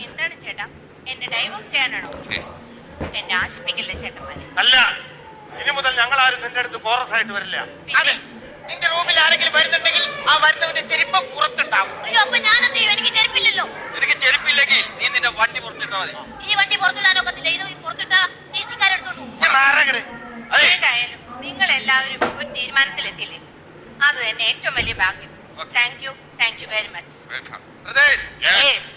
എന്താണ് ചേട്ടാ, എന്നെ ഡൈവോഴ്സ് ചെയ്യാനാണോ? എന്നെ ആശിപ്പിക്കില്ലേ ചേട്ടന്മാരെ? അല്ല, ഇനി മുതൽ ഞങ്ങൾ ആരും നിന്റെ അടുത്ത് കോറസ് ആയിട്ട് വരില്ല. പിന്നെ നിന്റെ റൂമിൽ ആരെങ്കിലും വരുന്നുണ്ടെങ്കിൽ ആ വരുന്നവന്റെ ചെരുപ്പ് പുറത്തുണ്ടാവും. അയ്യോ, അപ്പൊ ഞാനെന്ത് ചെയ്യും? എനിക്ക് ചെരുപ്പില്ലല്ലോ. എനിക്ക് ചെരുപ്പില്ലെങ്കിൽ നീ നിന്റെ വണ്ടി പുറത്തിട്ടാ മതി. ഈ വണ്ടി പുറത്തിടാനൊക്കത്തില്ല. ഇത് പുറത്തിട്ടാ ടിസിക്കാരെടുത്തോണ്ടു. ഏതായാലും നിങ്ങൾ എല്ലാവരും ഒരു തീരുമാനത്തിലെത്തിയില്ലേ, അത് തന്നെ ഏറ്റവും വലിയ ഭാഗ്യം. Thank you very much.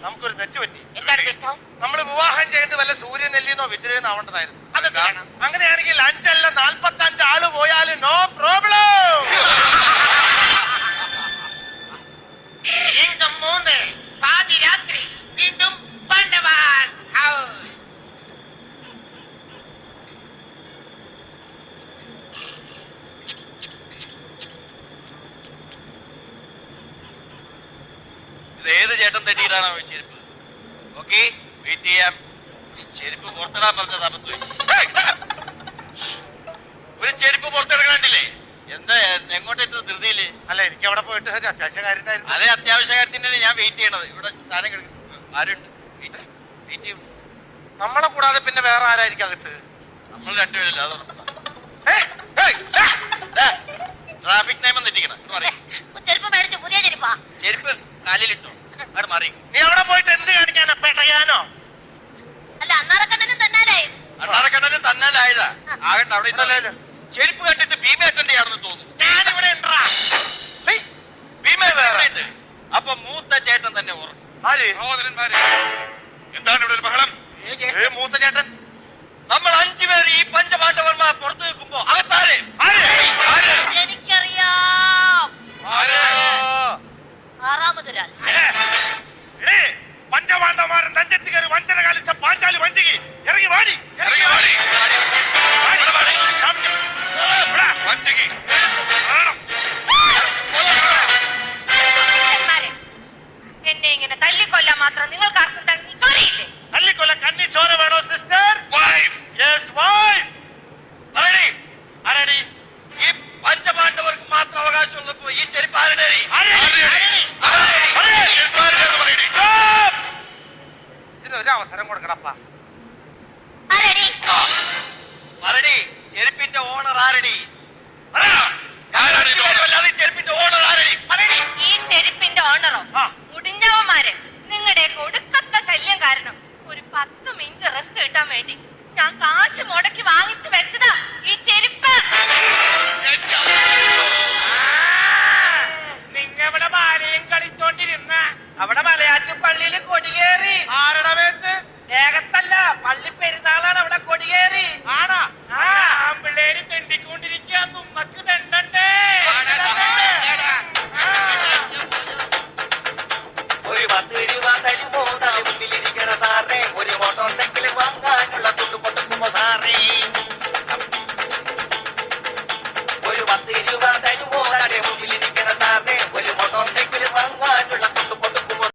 നമുക്കൊരു തെറ്റ് പറ്റി. എന്താണ് ഇഷ്ടം? നമ്മൾ വിവാഹം ചെയ്യേണ്ടത് വല്ല സൂര്യൻ നെല്ലിന്നോ വിദ്രയെന്നോ ആവേണ്ടതായിരുന്നു. അത് കാണാം. അങ്ങനെയാണെങ്കിൽ 5 അല്ല 45 ആള് പോയാലും നോ പ്രോബ്ലം. രംഗം 3 പാതിരാത്രി വീണ്ടും പാണ്ഡവാസ് ഹൗസ്. ഏത് ചേട്ടൻ തെറ്റിയിട്ടാണോ ചെരുപ്പ്? ഓക്കെ, വെയിറ്റ് ചെയ്യാം. ചെരുപ്പ് പുറത്തിടാൻ പറഞ്ഞത് അബദ്ധമായി. ഒരു ചെരുപ്പ് പുറത്തെടുക്കണ്ടില്ലേ? എന്താ എങ്ങോട്ടേക്ക് ധൃതിയില്ലേ? അല്ല, എനിക്ക് അവിടെ പോയിട്ട് ഒരു അത്യാവശ്യ കാര്യമായിരുന്നു. അതേ അത്യാവശ്യ കാര്യത്തിന് ഞാൻ വെയിറ്റ് ചെയ്യണത്. ഇവിടെ സാധനം കിടക്കും. ആരുണ്ട്? വെയിറ്റ് ചെയ്യും. നമ്മളെ കൂടാതെ പിന്നെ വേറെ ആരായിരിക്കും അകത്ത്? നമ്മൾ രണ്ടുപേരല്ല. അതോടൊപ്പം ട്രാഫിക് നിയമം തെറ്റിക്കണം. ചെരുപ്പ് മേടിച്ചു, പുതിയ ചെരുപ്പാ. ചെരുപ്പ് കാലിലിട്ടോ, അവിടെ മാറി. നീ അവിടെ പോയിട്ട് എന്ത് കാണിക്കാനാ? പെട്ടയാനോ? അല്ല, അണ്ണാറക്കണ്ണനും തന്നാലേ. അണ്ണാറക്കണ്ണനും തന്നാലായതാ. ആകണ്ട, അവിടെ ഇന്നല്ലോ ചെരുപ്പ് കണ്ടിട്ട് ഭീമേട്ടന്റെ ആണെന്ന് തോന്നുന്നു. ഞാനിവിടെ ഉണ്ടാ. ഭീമേ വേറെ ഉണ്ട്. അപ്പൊ മൂത്ത ചേട്ടൻ തന്നെ ഓർമ്മ. ആര്? സഹോദരന്മാരെ, എന്താണ് ഇവിടെ ഒരു ബഹളം? മൂത്ത ചേട്ടൻ. നമ്മൾ 5 പേർ ഈ പഞ്ചപാണ്ഡവന്മാർ പുറത്തു നിൽക്കുമ്പോ അകത്താര്? എനിക്കറിയാം. ആറാമതൊരാൾ. പഞ്ചപാണ്ഡവന്മാരൻ തഞ്ചത്തി കയറി വഞ്ചന കാലിച്ച പാഞ്ചാലി വഞ്ചിക്ക് ഇറങ്ങി വാടി. എന്നെ ഇങ്ങനെ തല്ലിക്കൊല്ലാൻ മാത്രം നിങ്ങൾക്ക് ആർക്കും ചോരയില്ലേ? തല്ലിക്കൊല്ല കണ്ണി ചോര വേണോ സിസ്റ്റർ? ആരടി? ഈ പഞ്ചപാണ്ഡവർക്ക് മാത്രം അവകാശമുള്ളപ്പോ ഈ ചെരുപ്പ് ആരുടെ? ഇതിനൊരു അവസരം കൊടുക്കണപ്പാ. ആരടി? ചെരുപ്പിന്റെ ഓണർ ആരടി? ചെരുപ്പിന്റെ ഓണർ ആരടി? ഈ ചെരുപ്പിന്റെ ഓണറോ? മുടിഞ്ഞവന്മാരെ, നിങ്ങളുടെ കൊടുക്കത്ത ശല്യം കാരണം ഒരു 10 മിനിറ്റ് റെസ്റ്റ് കിട്ടാൻ വേണ്ടി ഞാൻ കാശ് മുടക്കി വാങ്ങിച്ചു വെച്ചതാ ഈ ചെരുപ്പ്. നിങ്ങവിടെ ബാലയും കളിച്ചോണ്ടിരുന്ന അവിടെ മലയാറ്റൂർ പള്ളിയിൽ കൊടികേറി. ആരുടെ മേത്ത്? ഏകത്തല്ല, പള്ളി പെരുന്നാളാണ്. അവിടെ കൊടികേറി. ആണാ? ആമ്പിള്ളേര് തെണ്ടിക്കൊണ്ടിരിക്കുക. തുമ്മക്ക് തെണ്ടണ്ടേ? ഒരു 10 രൂപ തരുമോ? മുന്നിലിരിക്കും